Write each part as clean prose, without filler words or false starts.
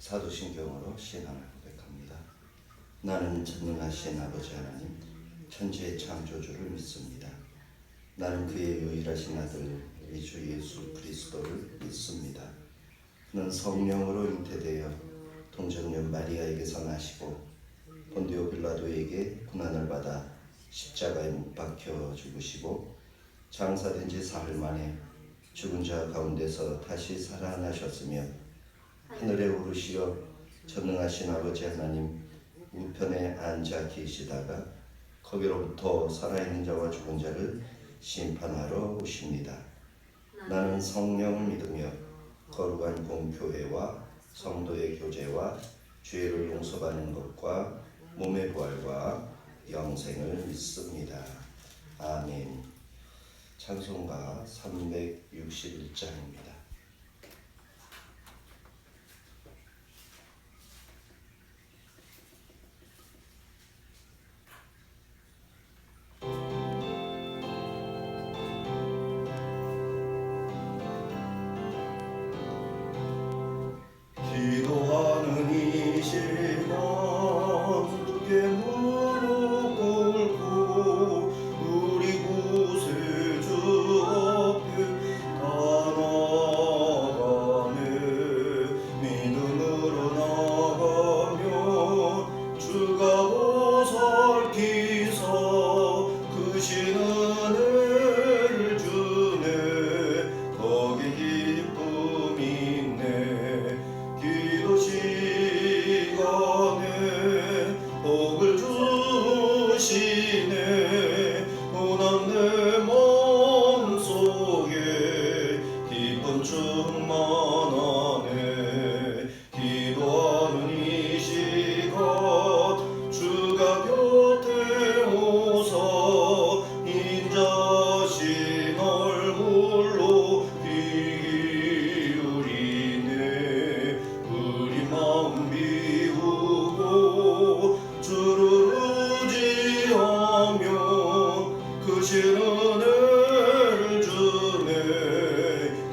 사도신경으로 신앙을 고백합니다. 나는 전능하신 아버지 하나님, 천지의 창조주를 믿습니다. 나는 그의 유일하신 아들 우리 주 예수 그리스도를 믿습니다. 그는 성령으로 잉태되어 동정녀 마리아에게서 나시고 본디오 빌라도에게 고난을 받아 십자가에 못 박혀 죽으시고 장사된 지 사흘 만에 죽은 자 가운데서 다시 살아나셨으며 하늘에 오르시어 전능하신 아버지 하나님 우편에 앉아 계시다가 거기로부터 살아있는 자와 죽은 자를 심판하러 오십니다. 나는 성령을 믿으며 거룩한 공교회와 성도의 교제와 죄를 용서받는 것과 몸의 부활과 영생을 믿습니다. 아멘. 찬송가 361장입니다. 기도하는 이 시간 주께 무릎 꿇고 우리 구세주 앞에 다 나아가네. 믿음으로 나가면 주가 보살피사 크신 은혜를 주네. 거기 기쁨이 있네. 기도 시간에 복을 주시네. 고난 내 마음속에 기쁨 충만하네. 기도하는 이 시간 주가 곁에 오사 인자신 얼굴로 귀 기울이네. 우리 마음 비우고 주를 의지하며 크신 은혜를 주네.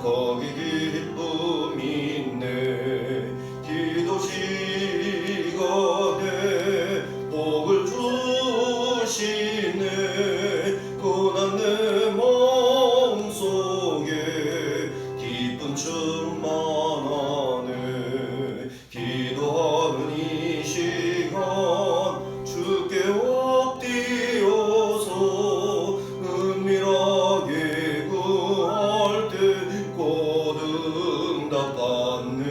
거기 기쁨이 있네. 기도 시간에 복을 주시네. 고난 내 마음속에 기쁨 충만하네. 기도하는 이 시간 주께 엎드려서 은밀하게 구할 때 곧 응답받네.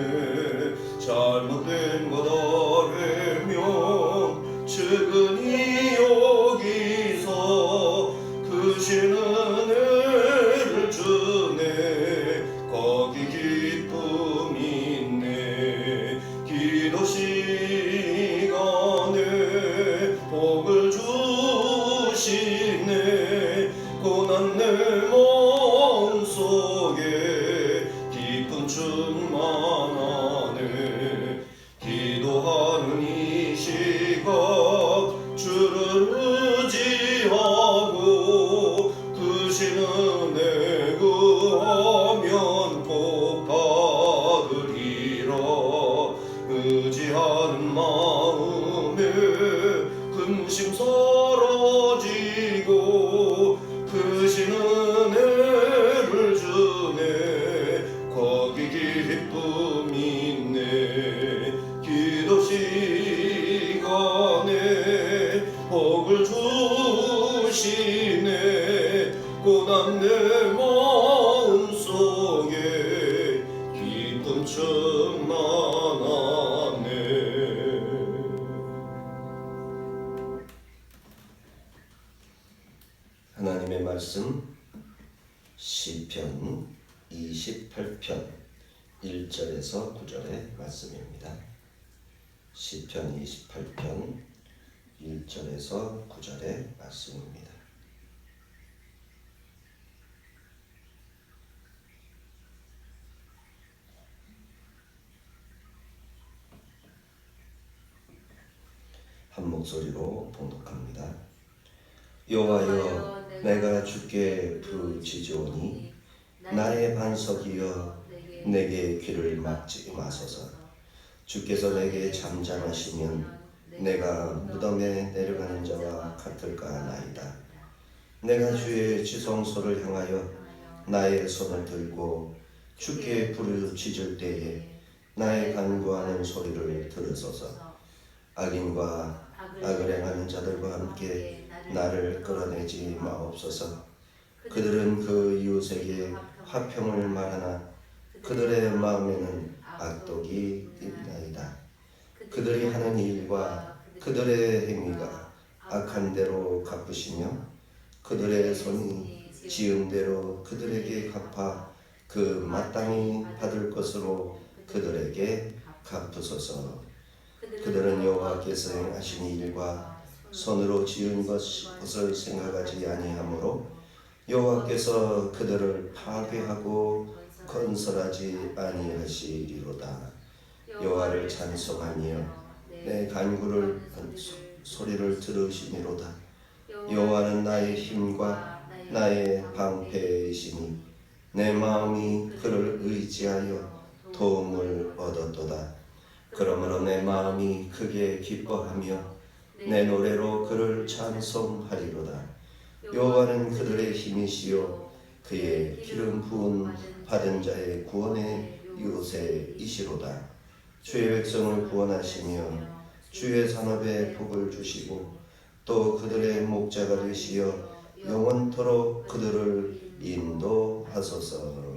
잘못된 것 알면 측은히 여기서 크신 은혜를 주네. 거기 기쁨이 있네. 기도 시간에 복을 주시네. 고난 내 마음속에 기쁨 충만하네. 기도하는 이 시간 주를 의지하고 크신 은혜 구하면 꼭 받으리라. 의지하는 마음에 근심 사라지고 크신 은혜를 주네. 거기 기쁨이 있네. 기도 시간에 복을 주시네. 고난 내 마음속에 기쁨 충만하네. 하나님의 말씀 시편 28편 1절에서 9절의 말씀입니다. 시편 28편 1절에서 9절의 말씀입니다. 한 목소리로 봉독합니다. 여호와여, 내가 주께 부르짖으오니 나의 반석이여 내게 귀를 막지 마소서. 주께서 내게 잠잠하시면 내가 무덤에 내려가는 자와 같을까 하나이다. 내가 주의 지성소를 향하여 나의 손을 들고 주께 부르짖을 때에 나의 간구하는 소리를 들으소서. 악인과 악을 행하는 자들과 함께 나를 끌어내지 마옵소서. 그들은 그 이웃에게 화평을 말하나 그들의 마음에는 악독이 있나이다. 그들이 하는 일과 그들의 행위가 악한 대로 갚으시며 그들의 손이 지은 대로 그들에게 갚아 그 마땅히 받을 것으로 그들에게 갚으소서. 그들은 여호와께서 행하신 일과 손으로 지은 것을 생각하지 아니하므로 여호와께서 그들을 파괴하고 건설하지 아니하시리로다. 여호와를 찬송하며 내 간구를 소리를 들으시미로다. 여호와는 나의 힘과 나의 방패이시니 내 마음이 그를 의지하여 도움을 얻었도다. 그러므로 내 마음이 크게 기뻐하며 내 노래로 그를 찬송하리로다. 여호와는 그들의 힘이시요 그의 기름 부은 받은 자의 구원의 요새이시로다. 주의 백성을 구원하시며 주의 산업에 복을 주시고 또 그들의 목자가 되시어 영원토록 그들을 인도하소서.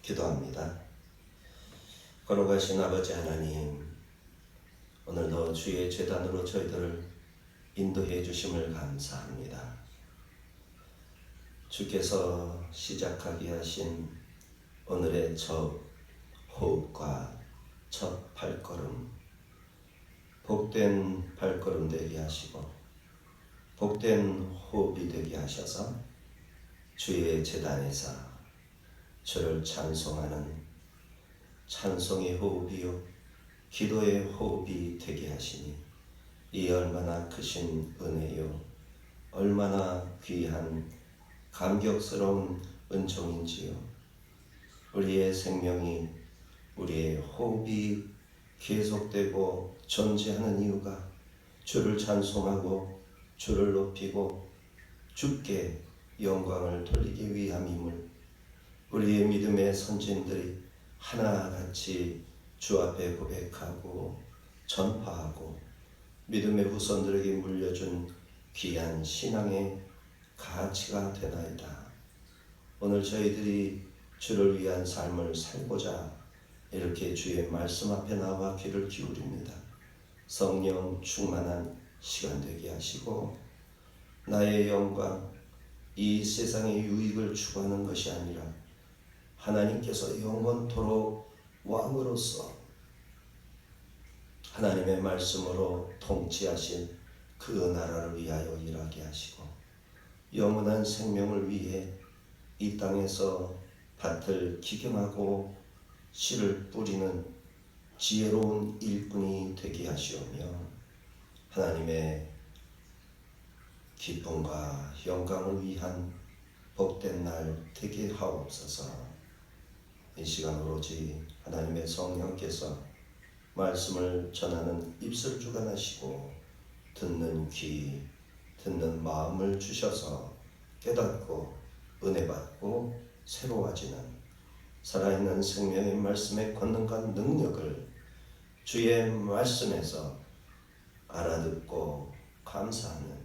기도합니다. 거룩하신 아버지 하나님, 오늘도 주의 제단으로 저희들을 인도해 주심을 감사합니다. 주께서 시작하게 하신 오늘의 첫 호흡과 첫 발걸음, 복된 발걸음 되게 하시고 복된 호흡이 되게 하셔서 주의 제단에서 주를 찬송하는 찬송의 호흡이요 기도의 호흡이 되게 하시니 이 얼마나 크신 은혜요 얼마나 귀한 감격스러운 은총인지요. 우리의 생명이 우리의 호흡이 계속되고 존재하는 이유가 주를 찬송하고 주를 높이고 주께 영광을 돌리기 위함임을 우리의 믿음의 선진들이 하나같이 주 앞에 고백하고 전파하고 믿음의 후손들에게 물려준 귀한 신앙의 가치가 되나이다. 오늘 저희들이 주를 위한 삶을 살고자 이렇게 주의 말씀 앞에 나와 귀를 기울입니다. 성령 충만한 시간 되게 하시고 나의 영광, 이 세상의 유익을 추구하는 것이 아니라 하나님께서 영원토록 왕으로서 하나님의 말씀으로 통치하신 그 나라를 위하여 일하게 하시고 영원한 생명을 위해 이 땅에서 밭을 기경하고 씨를 뿌리는 지혜로운 일꾼이 되게 하시오며 하나님의 기쁨과 영광을 위한 복된 날 되게 하옵소서. 이 시간 오로지 하나님의 성령께서 말씀을 전하는 입술 주관하시고 듣는 귀, 듣는 마음을 주셔서 깨닫고 은혜 받고 새로워지는 살아있는 생명의 말씀의 권능과 능력을 주의 말씀에서 알아듣고 감사하는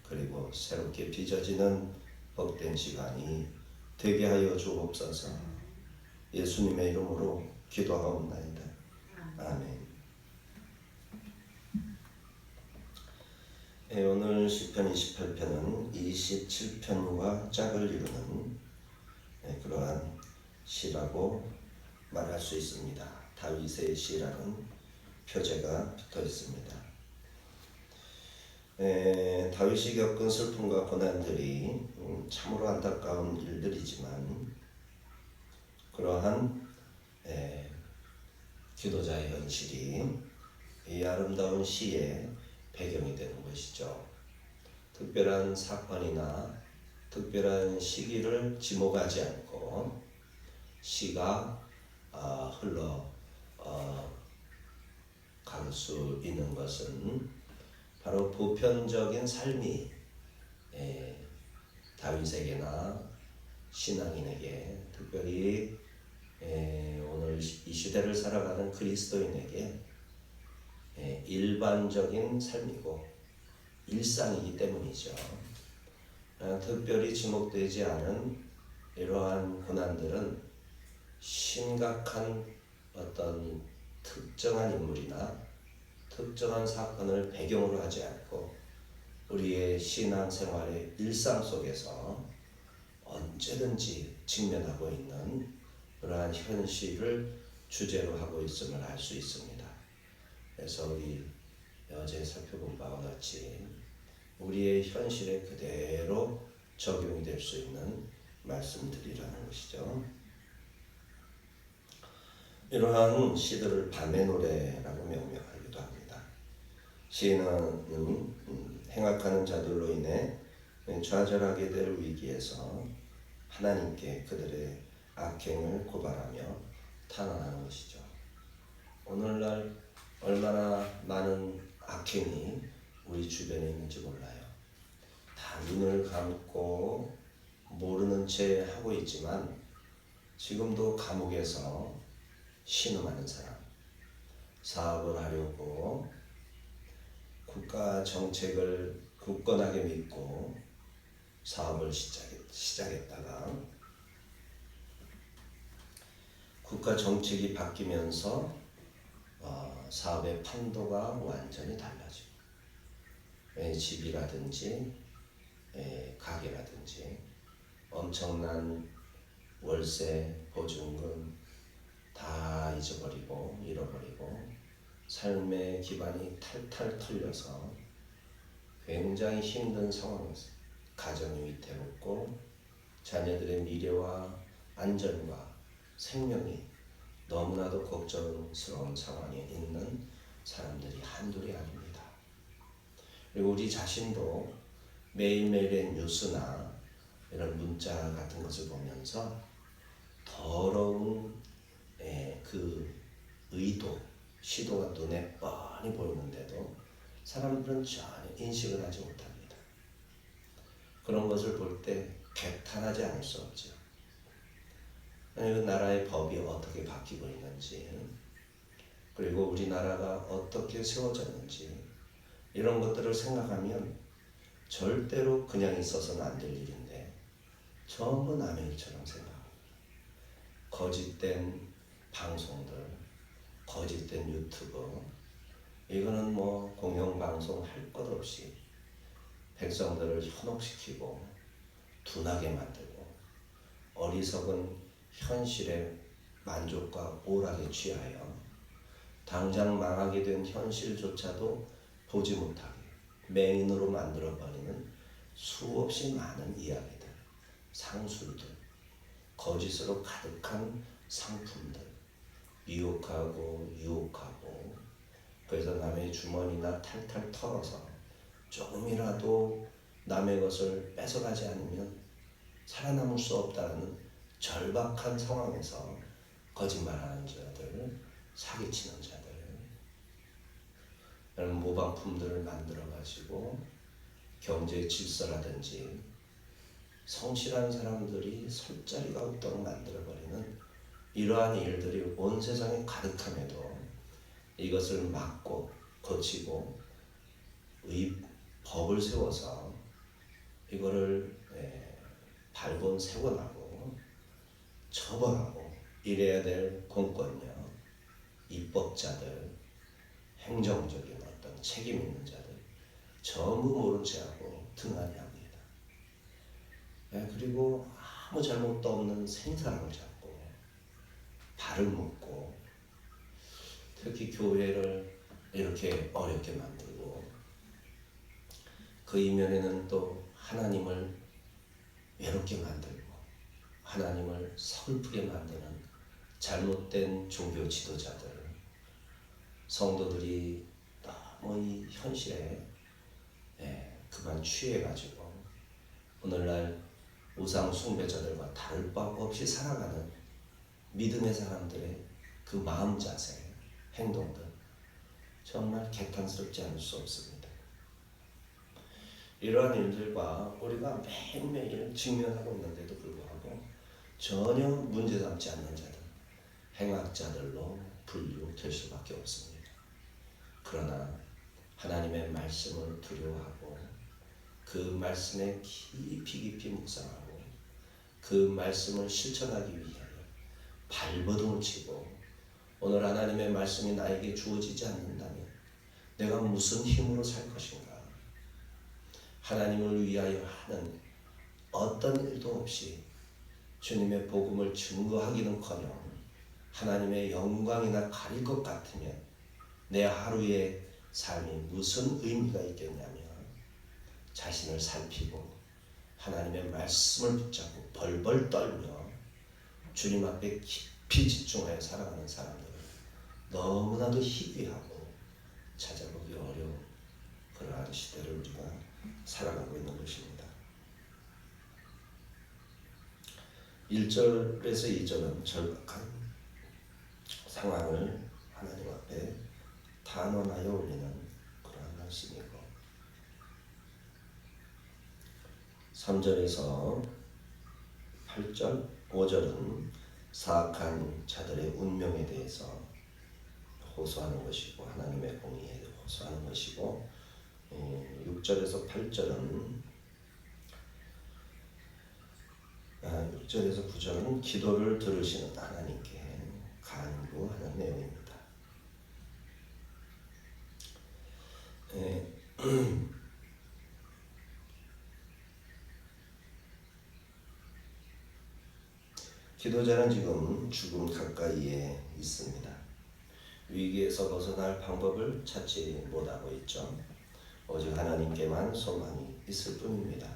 그리고 새롭게 빚어지는 복된 시간이 되게 하여 주옵소서. 예수님의 이름으로 기도하옵나이다. 아멘. 오늘 시편 28편은 27편과 짝을 이루는 그러한 시라고 말할 수 있습니다. 다윗의 시라는 표제가 붙어 있습니다. 다윗이 겪은 슬픔과 고난들이 참으로 안타까운 일들이지만 그러한 기도자의 현실이 이 아름다운 시의 배경이 되는 것이죠. 특별한 사건이나 특별한 시기를 지목하지 않고 시가 흘러 갈 수 있는 것은 바로 보편적인 삶이 다윗에게나 신앙인에게, 특별히 오늘 이 시대를 살아가는 그리스도인에게 일반적인 삶이고 일상이기 때문이죠. 특별히 지목되지 않은 이러한 고난들은 심각한 어떤 특정한 인물이나 특정한 사건을 배경으로 하지 않고 우리의 신앙생활의 일상 속에서 언제든지 직면하고 있는 그러한 현실을 주제로 하고 있음을 알 수 있습니다. 그래서 우리 어제 살펴본 바와 같이 우리의 현실에 그대로 적용이 될 수 있는 말씀들이라는 것이죠. 이러한 시들을 밤의 노래라고 명명하기도 합니다. 시인은 행악하는 자들로 인해 좌절하게 될 위기에서 하나님께 그들의 악행을 고발하며 탄원하는 것이죠. 오늘날 얼마나 많은 악행이 우리 주변에 있는지 몰라요. 다 눈을 감고 모르는 채 하고 있지만 지금도 감옥에서 신음하는 사람, 사업을 하려고 국가 정책을 굳건하게 믿고 사업을 시작했다가 국가 정책이 바뀌면서 사업의 판도가 완전히 달라지고 집이라든지 가게라든지 엄청난 월세, 보증금 다 잃어버리고 삶의 기반이 탈탈 털려서 굉장히 힘든 상황에서 가정이 위태롭고 자녀들의 미래와 안전과 생명이 너무나도 걱정스러운 상황에 있는 사람들이 한둘이 아닙니다. 그리고 우리 자신도 매일매일의 뉴스나 이런 문자 같은 것을 보면서 더러운 그 시도가 눈에 뻔히 보이는데도 사람들은 전혀 인식을 하지 못합니다. 그런 것을 볼 때 개탄하지 않을 수 없죠. 그 나라의 법이 어떻게 바뀌고 있는지, 그리고 우리나라가 어떻게 세워졌는지 이런 것들을 생각하면 절대로 그냥 있어서는 안 될 일인데 전부 남의 일처럼 생각합니다. 거짓된 방송들, 거짓된 유튜브, 이거는 뭐 공영방송 할 것 없이 백성들을 현혹시키고 둔하게 만들고 어리석은 현실의 만족과 오락에 취하여 당장 망하게 된 현실조차도 보지 못하게 맹인으로 만들어버리는 수없이 많은 이야기들, 상술들, 거짓으로 가득한 상품들, 미혹하고 유혹하고, 그래서 남의 주머니나 탈탈 털어서 조금이라도 남의 것을 뺏어가지 않으면 살아남을 수 없다는 절박한 상황에서 거짓말하는 자들, 사기치는 자들, 이런 모방품들을 만들어가지고 경제 질서라든지 성실한 사람들이 설 자리가 없도록 만들어버리는 이러한 일들이 온 세상에 가득함에도 이것을 막고 거치고 법을 세워서 이거를 발본세원하고 처벌하고 이래야 될 공권력, 입법자들, 행정적인 어떤 책임 있는 자들 전부 모른 채하고 등한히 합니다. 그리고 아무 잘못도 없는 생사람을 잡고 발을 묶고 특히 교회를 이렇게 어렵게 만들고 그 이면에는 또 하나님을 외롭게 만들고 하나님을 서글프게 만드는 잘못된 종교 지도자들, 성도들이 너무 이 현실에 그만 취해가지고 오늘날 우상 숭배자들과 다를 바 없이 살아가는 믿음의 사람들의 그 마음 자세, 행동들 정말 개탄스럽지 않을 수 없습니다. 이러한 일들과 우리가 매일매일 직면하고 있는데도 불구하고 전혀 문제 삼지 않는 자들, 행악자들로 분류될 수밖에 없습니다. 그러나 하나님의 말씀을 두려워하고 그 말씀에 깊이 묵상하고 그 말씀을 실천하기 위하여 발버둥을 치고 오늘 하나님의 말씀이 나에게 주어지지 않는다면 내가 무슨 힘으로 살 것인가? 하나님을 위하여 하는 어떤 일도 없이 주님의 복음을 증거하기는커녕 하나님의 영광이나 가릴 것 같으면 내 하루의 삶이 무슨 의미가 있겠냐면 자신을 살피고 하나님의 말씀을 붙잡고 벌벌 떨며 주님 앞에 깊이 집중하여 살아가는 사람들은 너무나도 희귀하고 찾아보기 어려운 그러한 시대를 우리가 살아가고 있는 것입니다. 1절에서 2절은 절박한 상황을 하나님 앞에 단언하여 올리는 그러한 말씀이고 3절에서 8절, 5절은 사악한 자들의 운명에 대해서 호소하는 것이고 하나님의 공의에 호소하는 것이고 6절에서 8절은 6절에서 9절은 기도를 들으시는 하나님께 간구하는 내용입니다. 기도자는 지금 죽음 가까이에 있습니다. 위기에서 벗어날 방법을 찾지 못하고 있죠. 오직 하나님께만 소망이 있을 뿐입니다.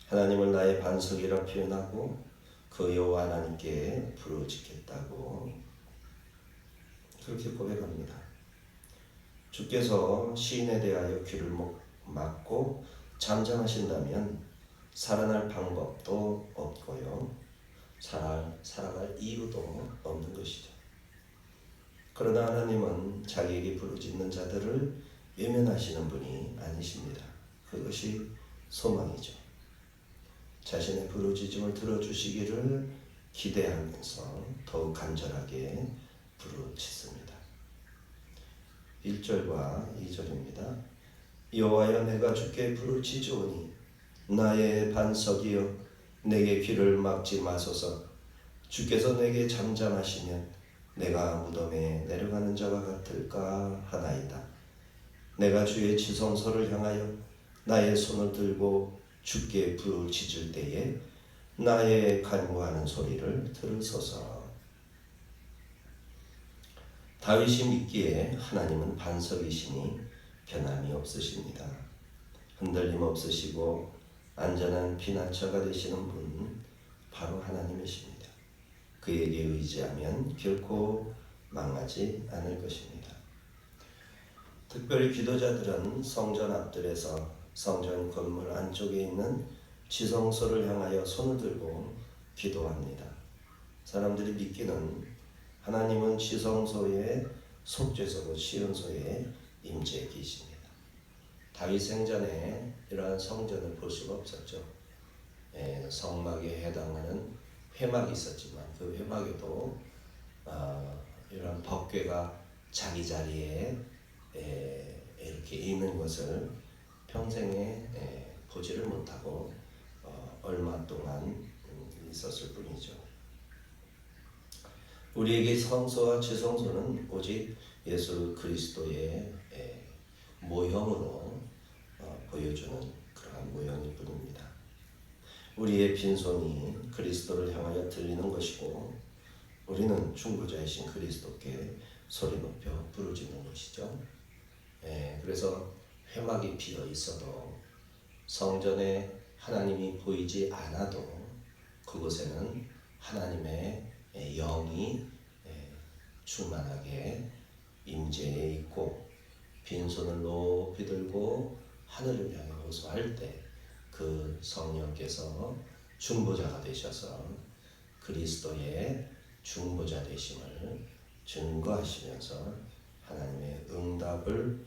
하나님을 나의 반석이라 표현하고 그 여호와 하나님께 부르짖겠다고 그렇게 고백합니다. 주께서 시인에 대하여 귀를 막고 잠잠하신다면 살아날 방법도 없고요. 살아갈 이유도 없는 것이죠. 그러나 하나님은 자기에게 부르짖는 자들을 외면하시는 분이 아니십니다. 그것이 소망이죠. 자신의 부르짖음을 들어주시기를 기대하면서 더욱 간절하게 부르짖습니다. 1절과 2절입니다. 여호와여 내가 주께 부르짖으오니 나의 반석이여 내게 귀를 막지 마소서. 주께서 내게 잠잠하시면 내가 무덤에 내려가는 자와 같을까 하나이다. 내가 주의 지성소를 향하여 나의 손을 들고 주께 부르짖을 때에 나의 간구하는 소리를 들으소서. 다윗이 믿기에 하나님은 반석이시니 변함이 없으십니다. 흔들림 없으시고 안전한 피난처가 되시는 분 바로 하나님이십니다. 그에게 의지하면 결코 망하지 않을 것입니다. 특별히 기도자들은 성전 앞들에서 성전 건물 안쪽에 있는 지성소를 향하여 손을 들고 기도합니다. 사람들이 믿기는 하나님은 지성소의 속죄소고 시온소에 임재해 계십니다. 다윗 생전에 이러한 성전을 볼 수가 없었죠. 성막에 해당하는 회막이 있었지만 그 회막에도 이러한 법궤가 자기 자리에 이렇게 있는 것을 평생에 보지를 못하고 얼마 동안 있었을 뿐이죠. 우리에게 성소와 지성소는 오직 예수 그리스도의 모형으로 보여주는 그러한 모형일 뿐입니다. 우리의 빈손이 그리스도를 향하여 들리는 것이고 우리는 중보자이신 그리스도께 소리 높여 부르짖는 것이죠. 그래서 회막이 비어 있어도 성전에 하나님이 보이지 않아도 그곳에는 하나님의 영이 충만하게 임재해 있고 빈손을 높이 들고 하늘을 향해 호소할 때 그 성령께서 중보자가 되셔서 그리스도의 중보자 되심을 증거하시면서 하나님의 응답을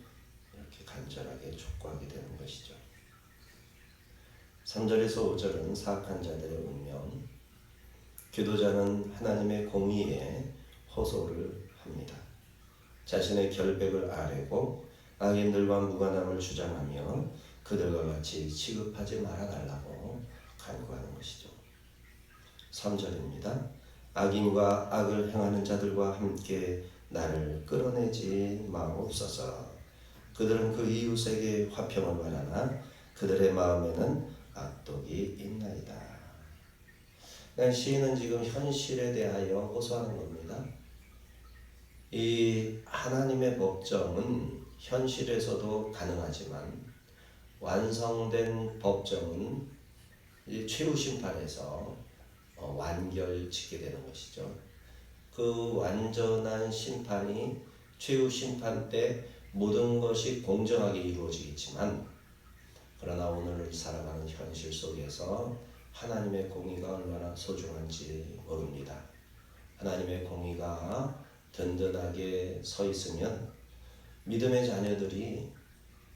이렇게 간절하게 촉구하게 되는 것이죠. 3절에서 5절은 사악한 자들의 운명, 기도자는 하나님의 공의에 호소를 합니다. 자신의 결백을 아뢰고 악인들과 무관함을 주장하며 그들과 같이 취급하지 말아달라고 간구하는 것이죠. 3절입니다. 악인과 악을 행하는 자들과 함께 나를 끌어내지 마옵소서. 그들은 그 이웃에게 화평을 바라나 그들의 마음에는 악독이 있나이다. 시인은 지금 현실에 대하여 호소하는 겁니다. 이 하나님의 법정은 현실에서도 가능하지만 완성된 법정은 최후 심판에서 완결짓게 되는 것이죠. 그 완전한 심판이 최후 심판 때 모든 것이 공정하게 이루어지겠지만, 그러나 오늘 살아가는 현실 속에서 하나님의 공의가 얼마나 소중한지 모릅니다. 하나님의 공의가 든든하게 서 있으면 믿음의 자녀들이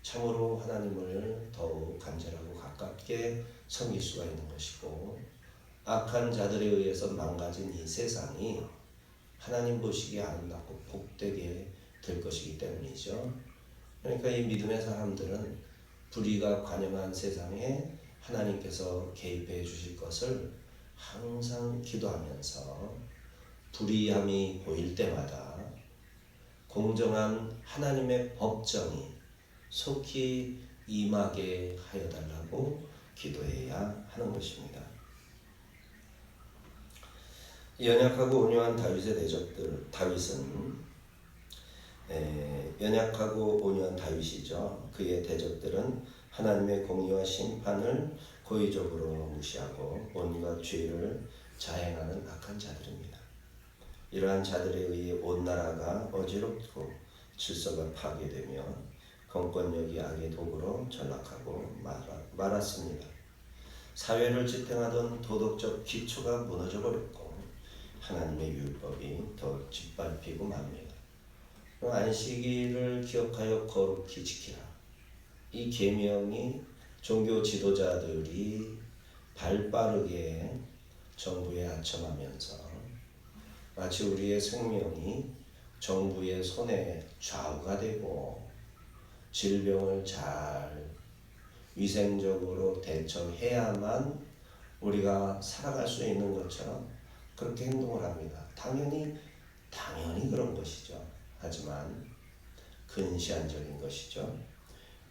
참으로 하나님을 더욱 간절하고 가깝게 섬길 수가 있는 것이고, 악한 자들에 의해서 망가진 이 세상이 하나님 보시기에 아름답고 복되게 될 것이기 때문이죠. 그러니까 이 믿음의 사람들은 불의가 관영한 세상에 하나님께서 개입해 주실 것을 항상 기도하면서, 불의함이 보일 때마다 공정한 하나님의 법정이 속히 임하게 하여 달라고 기도해야 하는 것입니다. 연약하고 온유한 다윗의 대적들, 연약하고 온유한 다윗이죠. 그의 대적들은 하나님의 공의와 심판을 고의적으로 무시하고 온갖 죄를 자행하는 악한 자들입니다. 이러한 자들에 의해 온 나라가 어지럽고 질서가 파괴되며 공권력이 악의 도구로 전락하고 말았습니다. 사회를 지탱하던 도덕적 기초가 무너져버렸고 하나님의 율법이 더 짓밟히고 맙니다. 안식일을 기억하여 거룩히 지키라. 이 계명이 종교 지도자들이 발빠르게 정부에 아첨하면서 마치 우리의 생명이 정부의 손에 좌우가 되고 질병을 잘 위생적으로 대처해야만 우리가 살아갈 수 있는 것처럼 그렇게 행동을 합니다. 당연히 그런 것이죠. 하지만 근시안적인 것이죠.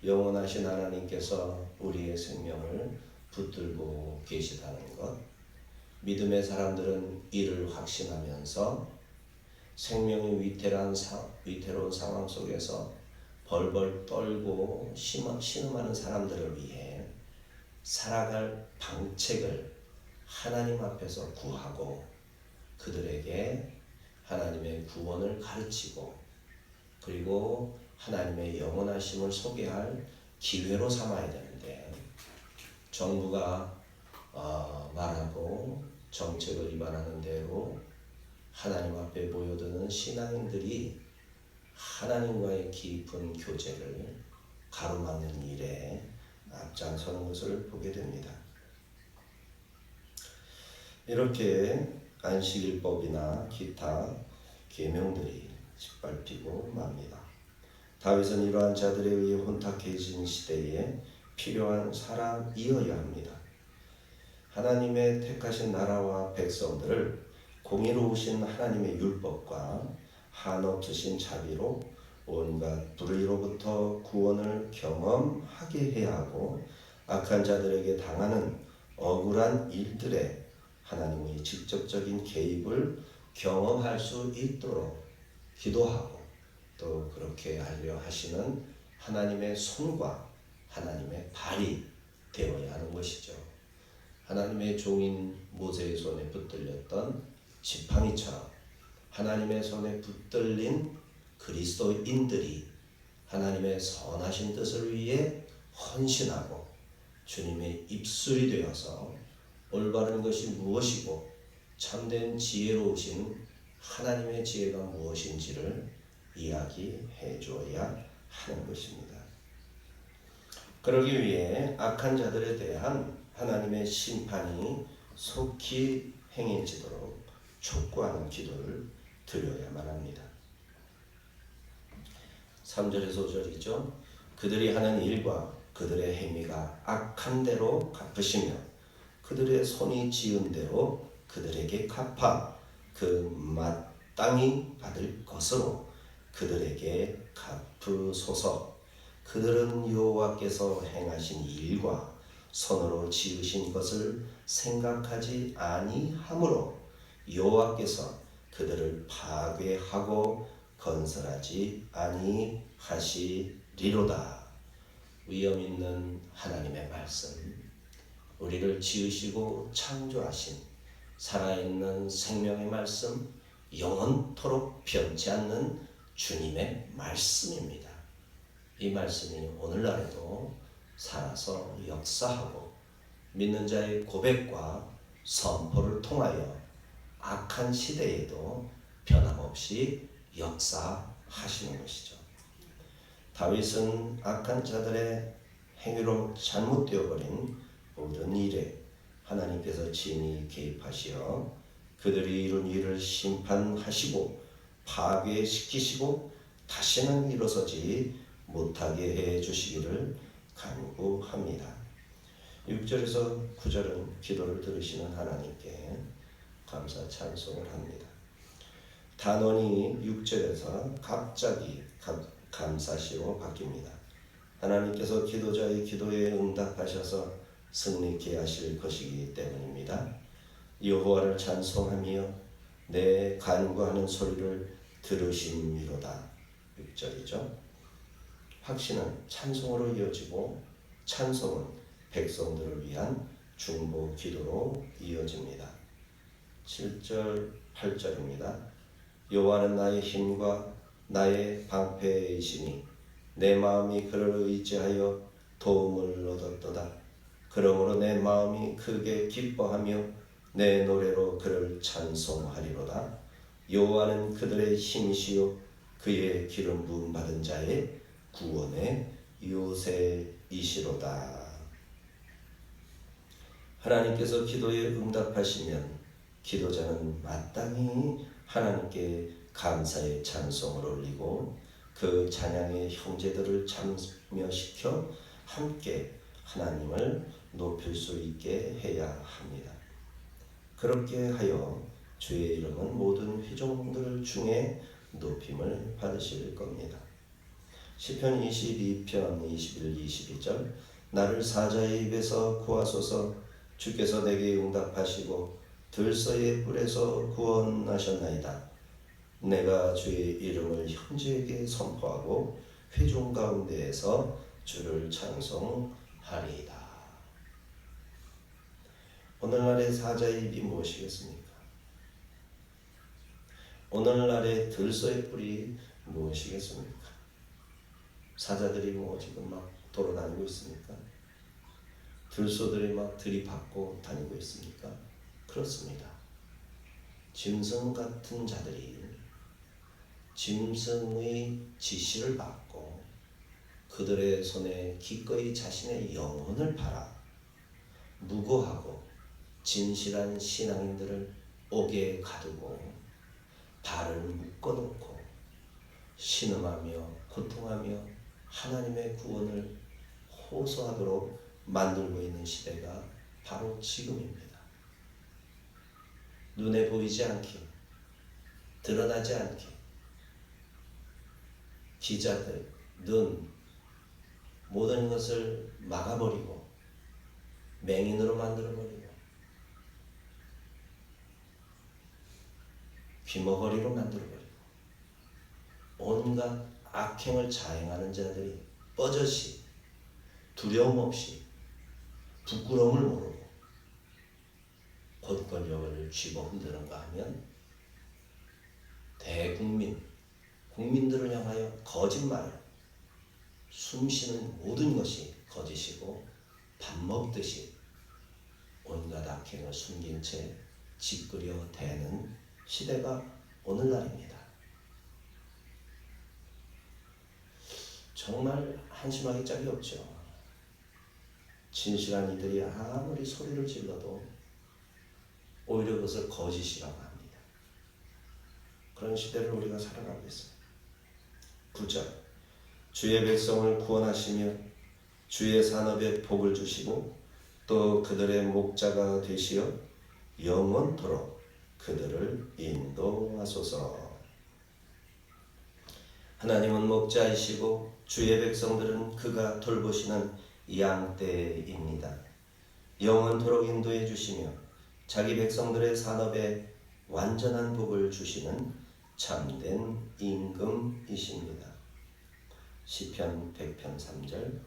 영원하신 하나님께서 우리의 생명을 붙들고 계시다는 것, 믿음의 사람들은 이를 확신하면서 생명이 위태로운 상황 속에서 벌벌 떨고 신음하는 사람들을 위해 살아갈 방책을 하나님 앞에서 구하고 그들에게 하나님의 구원을 가르치고 그리고 하나님의 영원하심을 소개할 기회로 삼아야 되는데, 정부가 말하고 정책을 위반하는 대로 하나님 앞에 모여드는 신앙인들이 하나님과의 깊은 교제를 가로막는 일에 앞장서는 것을 보게 됩니다. 이렇게 안식일법이나 기타 계명들이 짓밟히고 맙니다. 다윗은 이러한 자들에 의해 혼탁해진 시대에 필요한 사람이어야 합니다. 하나님의 택하신 나라와 백성들을 공의로우신 하나님의 율법과 한없으신 자비로 온갖 불의로부터 구원을 경험하게 해야 하고, 악한 자들에게 당하는 억울한 일들에 하나님의 직접적인 개입을 경험할 수 있도록 기도하고 또 그렇게 하려 하시는 하나님의 손과 하나님의 발이 되어야 하는 것이죠. 하나님의 종인 모세의 손에 붙들렸던 지팡이처럼 하나님의 손에 붙들린 그리스도인들이 하나님의 선하신 뜻을 위해 헌신하고 주님의 입술이 되어서 올바른 것이 무엇이고 참된 지혜로우신 하나님의 지혜가 무엇인지를 이야기해 주어야 하는 것입니다. 그러기 위해 악한 자들에 대한 하나님의 심판이 속히 행해지도록 촉구하는 기도를 드려야만 합니다. 3절에서 5절이죠. 그들이 하는 일과 그들의 행위가 악한 대로 갚으시며 그들의 손이 지은 대로 그들에게 갚아 그 마땅히 받을 것으로 그들에게 갚으소서. 그들은 여호와께서 행하신 일과 손으로 지으신 것을 생각하지 아니하므로 여호와께서 그들을 파괴하고 건설하지 아니하시리로다. 위엄 있는 하나님의 말씀, 우리를 지으시고 창조하신 살아있는 생명의 말씀, 영원토록 변치 않는 주님의 말씀입니다. 이 말씀이 오늘날에도 살아서 역사하고 믿는 자의 고백과 선포를 통하여 악한 시대에도 변함없이 역사하시는 것이죠. 다윗은 악한 자들의 행위로 잘못되어버린 모든 일에 하나님께서 친히 개입하시어 그들이 이룬 일을 심판하시고 파괴시키시고 다시는 일어서지 못하게 해주시기를 간구합니다. 6절에서 9절은 기도를 들으시는 하나님께 감사 찬송을 합니다. 단원이 6절에서 갑자기 감사시로 바뀝니다. 하나님께서 기도자의 기도에 응답하셔서 승리케 하실 것이기 때문입니다. 여호와를 찬송하며 내 간구하는 소리를 들으심이로다. 6절이죠. 확신은 찬송으로 이어지고 찬송은 백성들을 위한 중보 기도로 이어집니다. 7절 8절입니다. 여호와는 나의 힘과 나의 방패이시니 내 마음이 그를 의지하여 도움을 얻었도다. 그러므로 내 마음이 크게 기뻐하며 내 노래로 그를 찬송하리로다. 여호와는 그들의 힘이시요 그의 기름 부음 받은 자의 구원의 요새이시로다. 하나님께서 기도에 응답하시면 기도자는 마땅히 하나님께 감사의 찬송을 올리고 그 찬양의 형제들을 참여시켜 함께 하나님을 높일 수 있게 해야 합니다. 그렇게 하여 주의 이름은 모든 회중들 중에 높임을 받으실 겁니다. 시편 22편 21, 22절 나를 사자의 입에서 구하소서. 주께서 내게 응답하시고 들소의 뿔에서 구원하셨나이다. 내가 주의 이름을 형제에게 선포하고 회중 가운데에서 주를 찬송하리이다. 오늘날의 사자의 입이 무엇이겠습니까? 오늘날의 들소의 뿔이 무엇이겠습니까? 사자들이 지금 막 돌아다니고 있습니까? 들소들이 막 들이받고 다니고 있습니까? 그렇습니다. 짐승 같은 자들이 짐승의 지시를 받고 그들의 손에 기꺼이 자신의 영혼을 팔아 무고하고 진실한 신앙인들을 옥에 가두고 발을 묶어놓고 신음하며 고통하며 하나님의 구원을 호소하도록 만들고 있는 시대가 바로 지금입니다. 눈에 보이지 않게, 드러나지 않게 기자들, 눈, 모든 것을 막아버리고 맹인으로 만들어버리고 귀머거리로 만들어버리고 온갖 악행을 자행하는 자들이 뻐젓이 두려움 없이 부끄러움을 모르고 권력을 쥐고 흔드는가 하면 국민들을 향하여 거짓말을 숨쉬는 모든 것이 거짓이고 밥 먹듯이 온갖 악행을 숨긴 채 짓그려 대는 시대가 오늘날입니다. 정말 한심하기 짝이 없죠. 진실한 이들이 아무리 소리를 질러도 오히려 그것을 거짓이라고 합니다. 그런 시대를 우리가 살아가고 있습니다. 9절 주의 백성을 구원하시며 주의 산업에 복을 주시고 또 그들의 목자가 되시어 영원토록 그들을 인도하소서. 하나님은 목자이시고 주의 백성들은 그가 돌보시는 양떼입니다. 영원토록 인도해 주시며 자기 백성들의 산업에 완전한 복을 주시는 참된 임금이십니다. 시편 100편 3절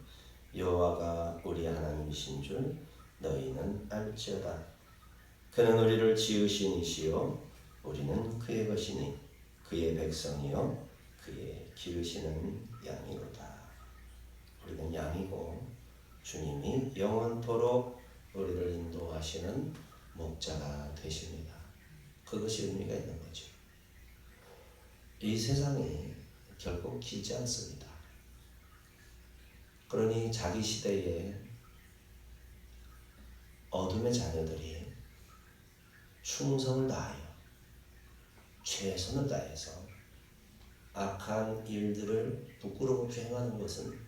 여호와가 우리 하나님이신 줄 너희는 알지어다. 그는 우리를 지으신 이시요 우리는 그의 것이니 그의 백성이요 그의 기르시는 양이로다. 우리는 양이고 주님이 영원토록 우리를 인도하시는 목자가 되십니다. 그것이 의미가 있는 거죠. 이 세상이 결코 길지 않습니다. 그러니 자기 시대에 어둠의 자녀들이 충성을 다하여 최선을 다해서 악한 일들을 부끄러워 행하는 것은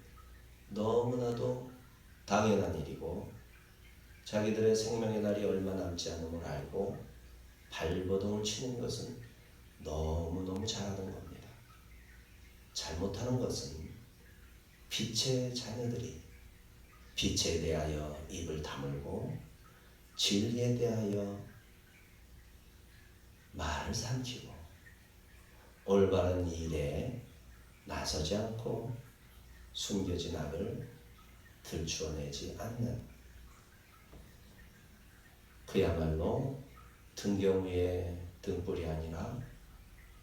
너무나도 당연한 일이고 자기들의 생명의 날이 얼마 남지 않음을 알고 발버둥을 치는 것은 너무너무 잘하는 겁니다. 잘못하는 것은 빛의 자녀들이 빛에 대하여 입을 다물고 진리에 대하여 말을 삼키고 올바른 일에 나서지 않고 숨겨진 악을 들추어내지 않는 그야말로 등경 위에 등불이 아니라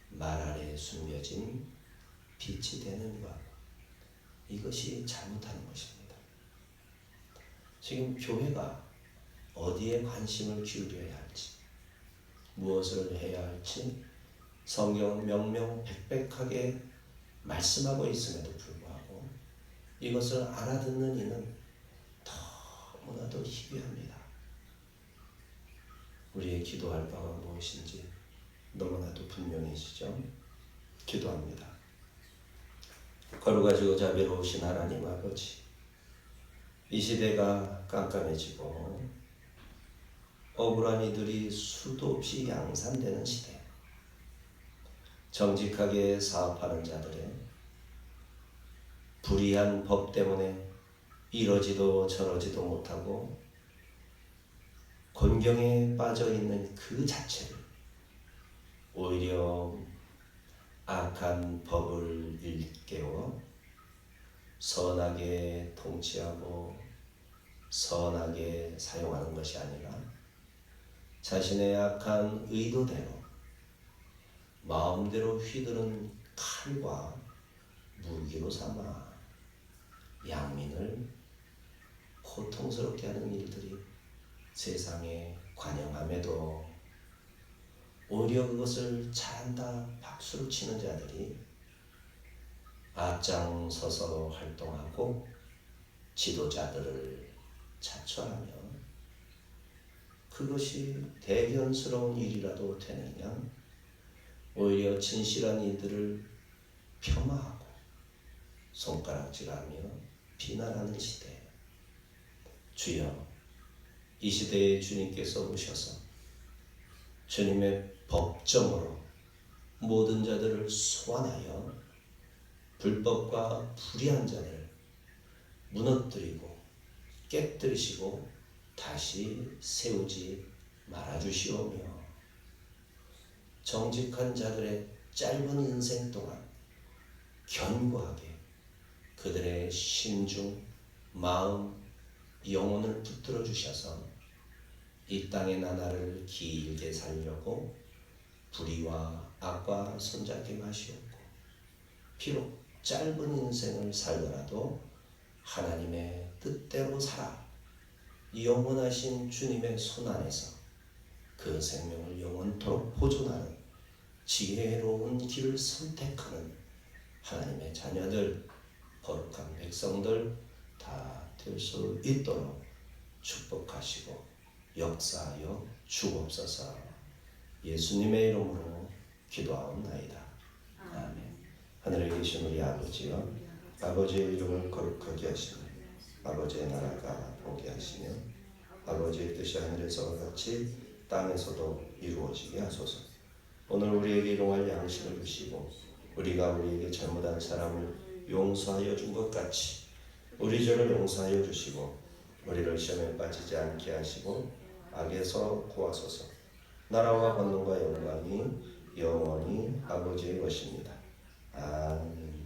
말 아래에 숨겨진 빛이 되는 것, 이것이 잘못하는 것입니다. 지금 교회가 어디에 관심을 기울여야 할지, 무엇을 해야 할지 성경은 명명백백하게 말씀하고 있음에도 불구하고 이것을 알아듣는 이는 너무나도 희귀합니다. 우리의 기도할 바가 무엇인지 너무나도 분명해지죠. 기도합니다. 거룩하시고 자비로우신 하나님 아버지, 이 시대가 깜깜해지고 억울한 이들이 수도 없이 양산되는 시대, 정직하게 사업하는 자들의 불의한 법 때문에 이러지도 저러지도 못하고 곤경에 빠져있는 그 자체를 오히려 악한 법을 일깨워 선하게 통치하고 선하게 사용하는 것이 아니라 자신의 악한 의도대로 마음대로 휘두른 칼과 무기로 삼아 양민을 고통스럽게 하는 일들이 세상에 관영함에도 오히려 그것을 잘한다 박수를 치는 자들이 앞장서서 활동하고 지도자들을 자처하며 그것이 대견스러운 일이라도 되느냐, 오히려 진실한 이들을 폄하하고 손가락질하며 비난하는 시대. 주여, 이 시대에 주님께서 오셔서 주님의 법정으로 모든 자들을 소환하여 불법과 불의한 자를 무너뜨리고 깨뜨리시고 다시 세우지 말아주시오며 정직한 자들의 짧은 인생 동안 견고하게 그들의 심중, 마음, 영혼을 붙들어 주셔서 이 땅의 나라를 길게 살려고 불의와 악과 손잡게 하시옵고 비록 짧은 인생을 살더라도 하나님의 뜻대로 살아 영원하신 주님의 손안에서 그 생명을 영원토록 보존하는 지혜로운 길을 선택하는 하나님의 자녀들, 거룩한 백성들 다 될 수 있도록 축복하시고 역사하여 주옵소서. 예수님의 이름으로 기도하옵나이다. 아멘. 하늘에 계신 우리 아버지여, 아버지의 이름을 거룩하게 하시며 아버지의 나라가 오게 하시며 아버지의 뜻이 하늘에서와 같이 땅에서도 이루어지게 하소서. 오늘 우리에게 일용할 양식을 주시고 우리가 우리에게 잘못한 사람을 용서하여 준 것 같이 우리 죄를 용서하여 주시고 우리를 시험에 빠지지 않게 하시고 악에서 구하소서. 나라와 권능과 영광이 영원히 아버지의 것입니다. 아멘.